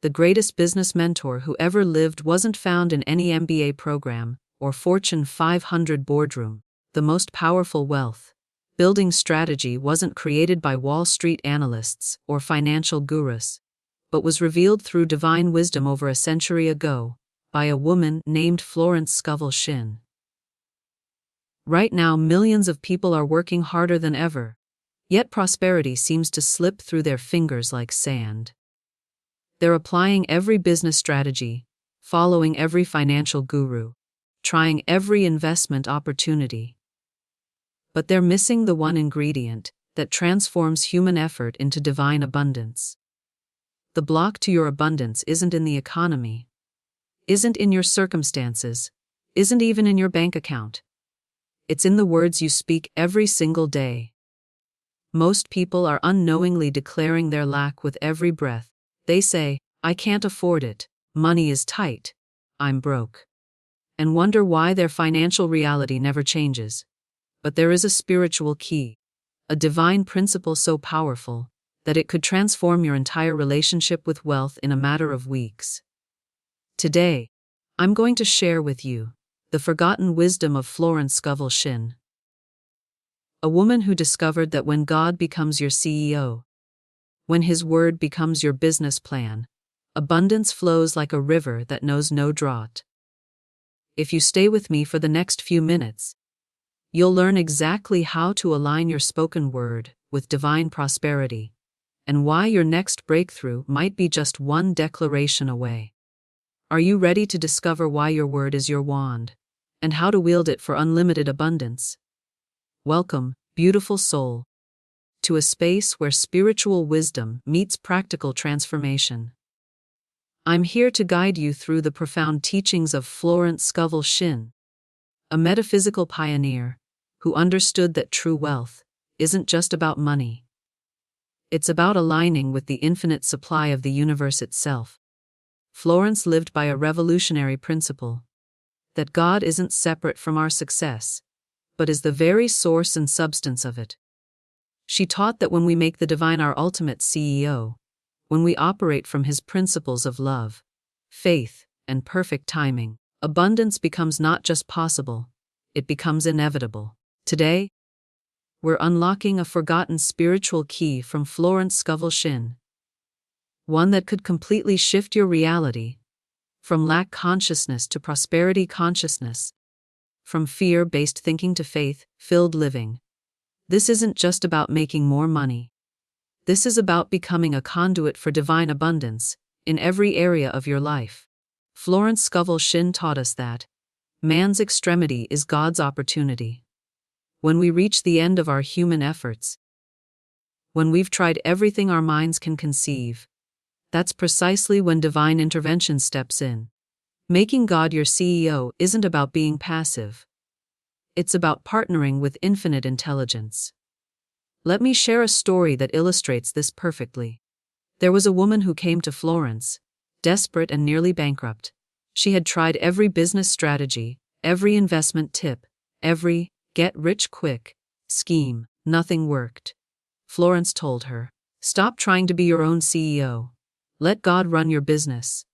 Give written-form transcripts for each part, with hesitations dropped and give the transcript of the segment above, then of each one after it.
the greatest business mentor who ever lived wasn't found in any MBA program or Fortune 500 boardroom. The most powerful wealth building strategy wasn't created by Wall Street analysts or financial gurus, but was revealed through divine wisdom over a century ago by a woman named Florence Scovel Shinn. Right now, millions of people are working harder than ever, yet prosperity seems to slip through their fingers like sand. They're applying every business strategy, following every financial guru, trying every investment opportunity. But they're missing the one ingredient that transforms human effort into divine abundance. The block to your abundance isn't in the economy, isn't in your circumstances, isn't even in your bank account. It's in the words you speak every single day. Most people are unknowingly declaring their lack with every breath. They say, "I can't afford it, money is tight, I'm broke," and wonder why their financial reality never changes. But there is a spiritual key, a divine principle so powerful that it could transform your entire relationship with wealth in a matter of weeks. Today, I'm going to share with you the forgotten wisdom of Florence Scovel Shinn, a woman who discovered that when God becomes your CEO, when His word becomes your business plan, abundance flows like a river that knows no drought. If you stay with me for the next few minutes, you'll learn exactly how to align your spoken word with divine prosperity, and why your next breakthrough might be just one declaration away. Are you ready to discover why your word is your wand, and how to wield it for unlimited abundance? Welcome, beautiful soul, to a space where spiritual wisdom meets practical transformation. I'm here to guide you through the profound teachings of Florence Scovel Shinn, a metaphysical pioneer who understood that true wealth isn't just about money. It's about aligning with the infinite supply of the universe itself. Florence lived by a revolutionary principle that God isn't separate from our success, but is the very source and substance of it. She taught that when we make the divine our ultimate CEO, when we operate from His principles of love, faith, and perfect timing, abundance becomes not just possible, it becomes inevitable. Today, we're unlocking a forgotten spiritual key from Florence Scovel Shinn, one that could completely shift your reality, from lack consciousness to prosperity consciousness, from fear-based thinking to faith-filled living. This isn't just about making more money. This is about becoming a conduit for divine abundance in every area of your life. Florence Scovel Shinn taught us that man's extremity is God's opportunity. When we reach the end of our human efforts, when we've tried everything our minds can conceive, that's precisely when divine intervention steps in. Making God your CEO isn't about being passive. It's about partnering with infinite intelligence. Let me share a story that illustrates this perfectly. There was a woman who came to Florence, desperate and nearly bankrupt. She had tried every business strategy, every investment tip, every get-rich-quick scheme. Nothing worked. Florence told her, "Stop trying to be your own CEO. Let God run your business."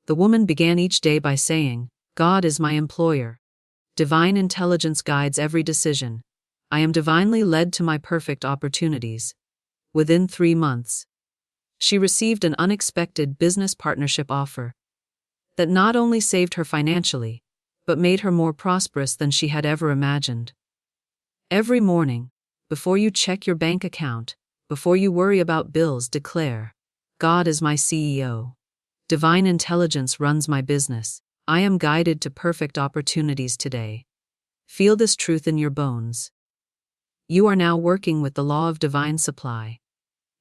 The woman began each day by saying, "God is my employer. Divine intelligence guides every decision. I am divinely led to my perfect opportunities." Within 3 months, she received an unexpected business partnership offer that not only saved her financially, but made her more prosperous than she had ever imagined. Every morning, before you check your bank account, before you worry about bills, declare, "God is my CEO. Divine intelligence runs my business. I am guided to perfect opportunities today." Feel this truth in your bones. You are now working with the law of divine supply,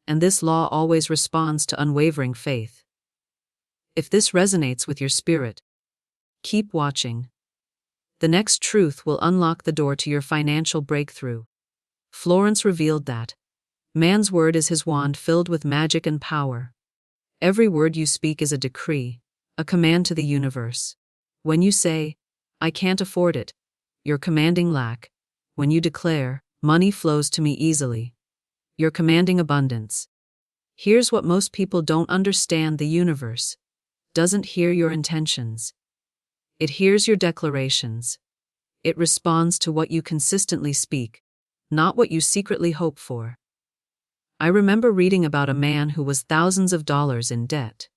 and this law always responds to unwavering faith. If this resonates with your spirit, keep watching. The next truth will unlock the door to your financial breakthrough. Florence revealed that man's word is his wand filled with magic and power. Every word you speak is a decree, a command to the universe. When you say, "I can't afford it," you're commanding lack. When you declare, "Money flows to me easily," you're commanding abundance. Here's what most people don't understand: the universe doesn't hear your intentions. It hears your declarations. It responds to what you consistently speak, not what you secretly hope for. I remember reading about a man who was thousands of dollars in debt.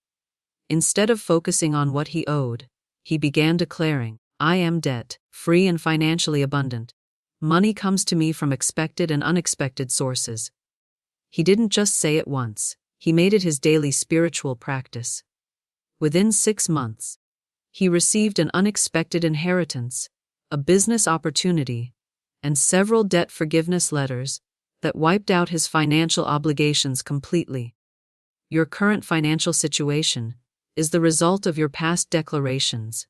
Instead of focusing on what he owed, he began declaring, "I am debt-free and financially abundant. Money comes to me from expected and unexpected sources." He didn't just say it once, he made it his daily spiritual practice. Within 6 months, he received an unexpected inheritance, a business opportunity, and several debt forgiveness letters that wiped out his financial obligations completely. Your current financial situation is the result of your past declarations.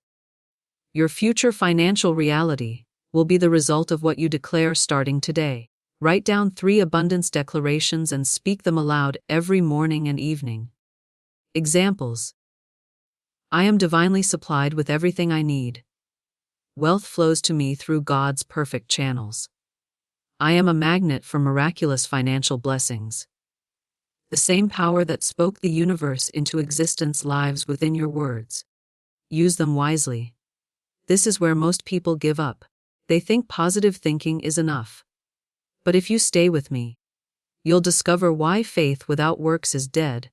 Your future financial reality will be the result of what you declare starting today. Write down 3 abundance declarations and speak them aloud every morning and evening. Examples: I am divinely supplied with everything I need. Wealth flows to me through God's perfect channels. I am a magnet for miraculous financial blessings. The same power that spoke the universe into existence lives within your words. Use them wisely. This is where most people give up. They think positive thinking is enough. But if you stay with me, you'll discover why faith without works is dead,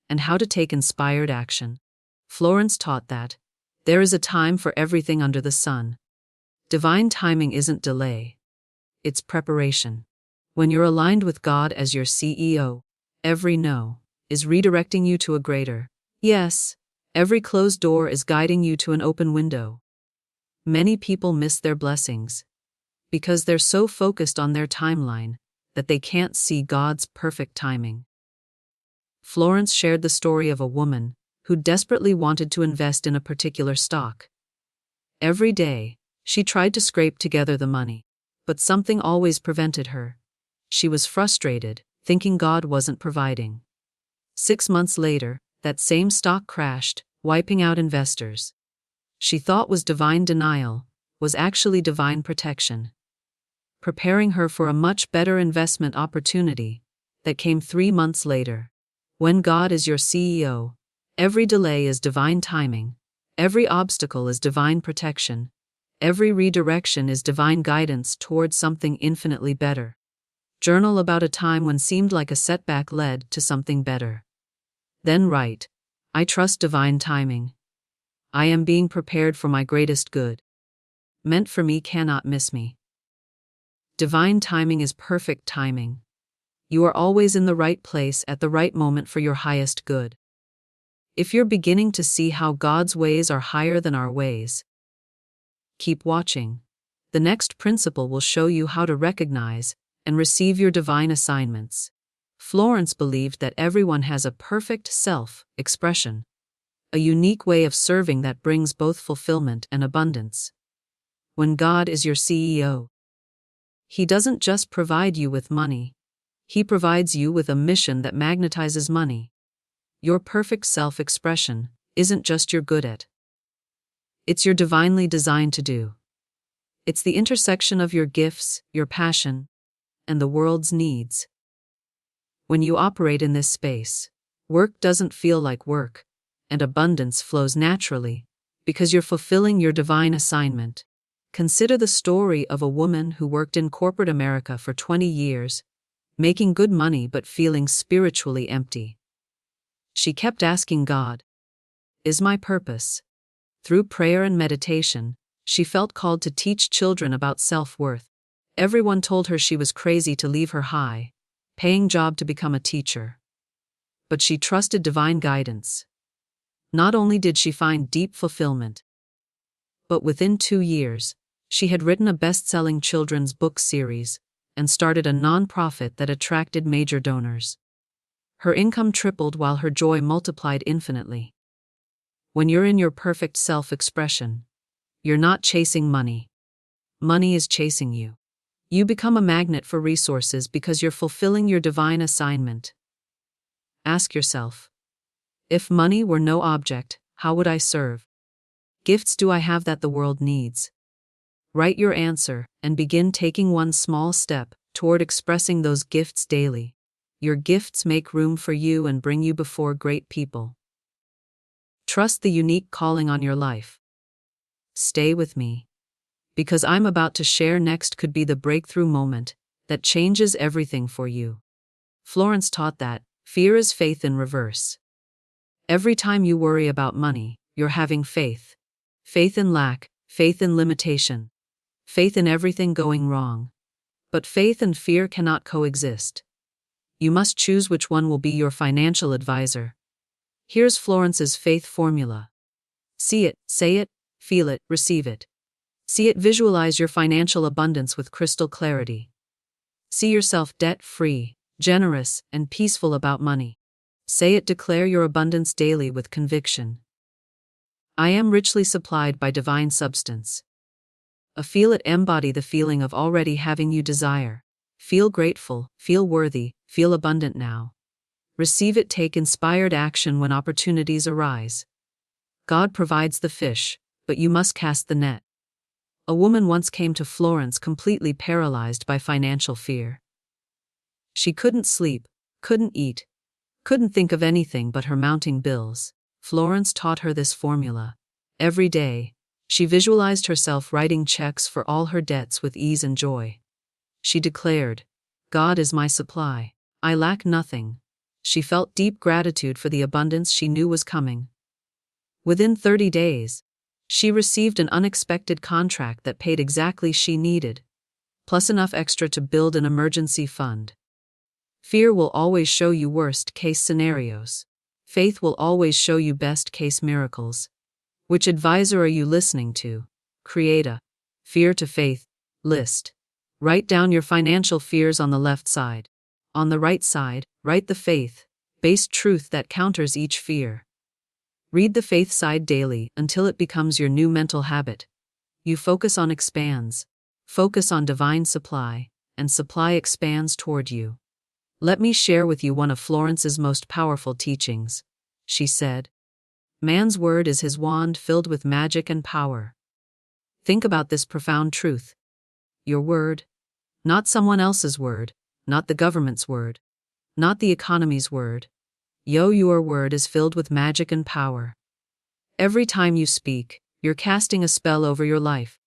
and how to take inspired action. Florence taught that there is a time for everything under the sun. Divine timing isn't delay, it's preparation. When you're aligned with God as your CEO, every no is redirecting you to a greater yes. Every closed door is guiding you to an open window. Many people miss their blessings because they're so focused on their timeline that they can't see God's perfect timing. Florence shared the story of a woman who desperately wanted to invest in a particular stock. Every day, she tried to scrape together the money, but something always prevented her. She was frustrated, thinking God wasn't providing. 6 months later, that same stock crashed, wiping out investors. She thought was divine denial, was actually divine protection, preparing her for a much better investment opportunity that came 3 months later. When God is your CEO, every delay is divine timing, every obstacle is divine protection, every redirection is divine guidance towards something infinitely better. Journal about a time when seemed like a setback led to something better. Then write, I trust divine timing. I am being prepared for my greatest good. Meant for me cannot miss me. Divine timing is perfect timing. You are always in the right place at the right moment for your highest good. If you're beginning to see how God's ways are higher than our ways, keep watching. The next principle will show you how to recognize and receive your divine assignments. Florence believed that everyone has a perfect self-expression, a unique way of serving that brings both fulfillment and abundance. When God is your CEO, He doesn't just provide you with money, He provides you with a mission that magnetizes money. Your perfect self-expression isn't just you're good at. It's you're divinely designed to do. It's the intersection of your gifts, your passion, and the world's needs. When you operate in this space, work doesn't feel like work, and abundance flows naturally, because you're fulfilling your divine assignment. Consider the story of a woman who worked in corporate America for 20 years, making good money but feeling spiritually empty. She kept asking God, "Is my purpose?" Through prayer and meditation, she felt called to teach children about self-worth. Everyone told her she was crazy to leave her high-paying job to become a teacher. But she trusted divine guidance. Not only did she find deep fulfillment, but within 2 years, she had written a best-selling children's book series and started a non-profit that attracted major donors. Her income tripled while her joy multiplied infinitely. When you're in your perfect self-expression, you're not chasing money. Money is chasing you. You become a magnet for resources because you're fulfilling your divine assignment. Ask yourself, if money were no object, how would I serve? Gifts do I have that the world needs? Write your answer and begin taking one small step toward expressing those gifts daily. Your gifts make room for you and bring you before great people. Trust the unique calling on your life. Stay with me, because I'm about to share next could be the breakthrough moment that changes everything for you. Florence taught that fear is faith in reverse. Every time you worry about money, you're having faith. Faith in lack, faith in limitation, faith in everything going wrong. But faith and fear cannot coexist. You must choose which one will be your financial advisor. Here's Florence's faith formula. See it, say it, feel it, receive it. See it, visualize your financial abundance with crystal clarity. See yourself debt-free, generous, and peaceful about money. Say it, declare your abundance daily with conviction. I am richly supplied by divine substance. Feel it, embody the feeling of already having you desire. Feel grateful, feel worthy, feel abundant now. Receive it, take inspired action when opportunities arise. God provides the fish, but you must cast the net. A woman once came to Florence completely paralyzed by financial fear. She couldn't sleep, couldn't eat, couldn't think of anything but her mounting bills. Florence taught her this formula. Every day, she visualized herself writing checks for all her debts with ease and joy. She declared, "God is my supply. I lack nothing." She felt deep gratitude for the abundance she knew was coming. Within 30 days, she received an unexpected contract that paid exactly she needed, plus enough extra to build an emergency fund. Fear will always show you worst-case scenarios. Faith will always show you best-case miracles. Which advisor are you listening to? Create a fear to faith list. Write down your financial fears on the left side. On the right side, write the faith-based truth that counters each fear. Read the faith side daily until it becomes your new mental habit. You focus on expands. Focus on divine supply, and supply expands toward you. Let me share with you one of Florence's most powerful teachings. She said, "Man's word is his wand filled with magic and power." Think about this profound truth. Your word, not someone else's word, not the government's word, not the economy's word. Your word is filled with magic and power. Every time you speak, you're casting a spell over your life.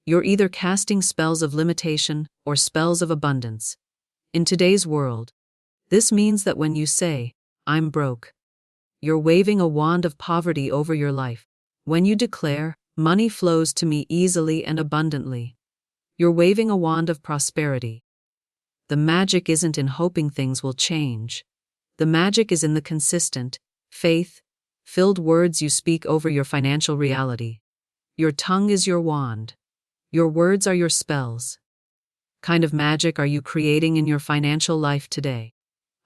You're either casting spells of limitation or spells of abundance. In today's world, this means that when you say, "I'm broke," you're waving a wand of poverty over your life. When you declare, "Money flows to me easily and abundantly," you're waving a wand of prosperity. The magic isn't in hoping things will change. The magic is in the consistent, faith-filled words you speak over your financial reality. Your tongue is your wand. Your words are your spells. Kind of magic are you creating in your financial life today?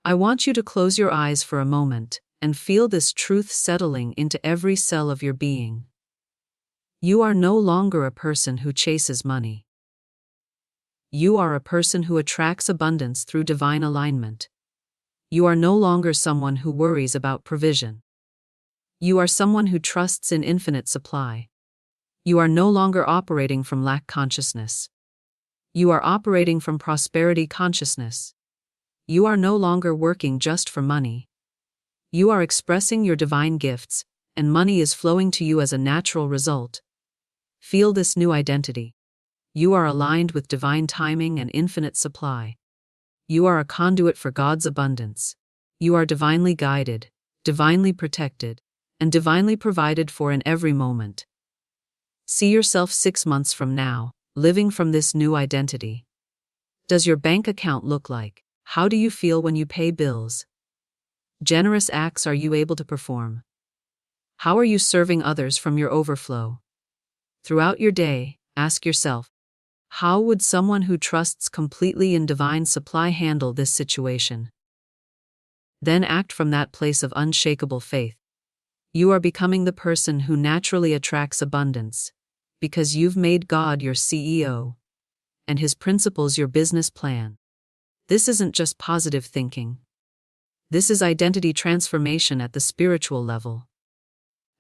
I want you to close your eyes for a moment and feel this truth settling into every cell of your being. You are no longer a person who chases money. You are a person who attracts abundance through divine alignment. You are no longer someone who worries about provision. You are someone who trusts in infinite supply. You are no longer operating from lack consciousness. You are operating from prosperity consciousness. You are no longer working just for money. You are expressing your divine gifts, and money is flowing to you as a natural result. Feel this new identity. You are aligned with divine timing and infinite supply. You are a conduit for God's abundance. You are divinely guided, divinely protected, and divinely provided for in every moment. See yourself 6 months from now, living from this new identity. Does your bank account look like? How do you feel when you pay bills? Generous acts are you able to perform? How are you serving others from your overflow? Throughout your day, ask yourself, how would someone who trusts completely in divine supply handle this situation? Then act from that place of unshakable faith. You are becoming the person who naturally attracts abundance, because you've made God your CEO, and His principles your business plan. This isn't just positive thinking. This is identity transformation at the spiritual level.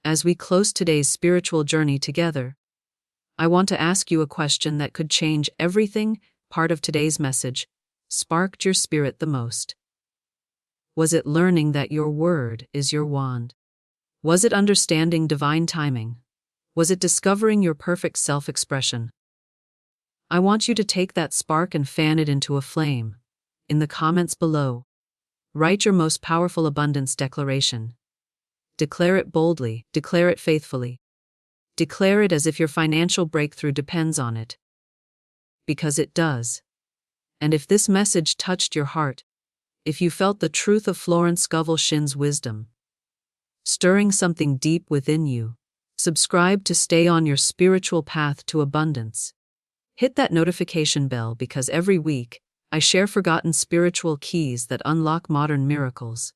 As we close today's spiritual journey together, I want to ask you a question that could change everything. Part of today's message sparked your spirit the most. Was it learning that your word is your wand? Was it understanding divine timing? Was it discovering your perfect self-expression? I want you to take that spark and fan it into a flame. In the comments below, write your most powerful abundance declaration. Declare it boldly, declare it faithfully. Declare it as if your financial breakthrough depends on it. Because it does. And if this message touched your heart, if you felt the truth of Florence Scovel Shinn's wisdom, stirring something deep within you, subscribe to stay on your spiritual path to abundance. Hit that notification bell because every week, I share forgotten spiritual keys that unlock modern miracles.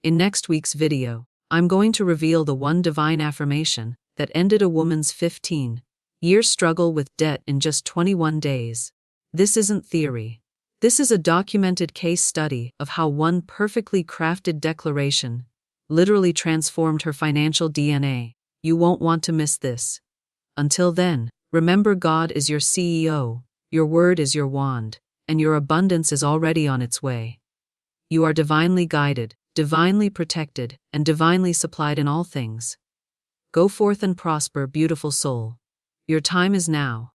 In next week's video, I'm going to reveal the one divine affirmation that ended a woman's 15-year struggle with debt in just 21 days. This isn't theory. This is a documented case study of how one perfectly crafted declaration literally transformed her financial DNA. You won't want to miss this. Until then, remember, God is your CEO, your word is your wand, and your abundance is already on its way. You are divinely guided, divinely protected, and divinely supplied in all things. Go forth and prosper, beautiful soul. Your time is now.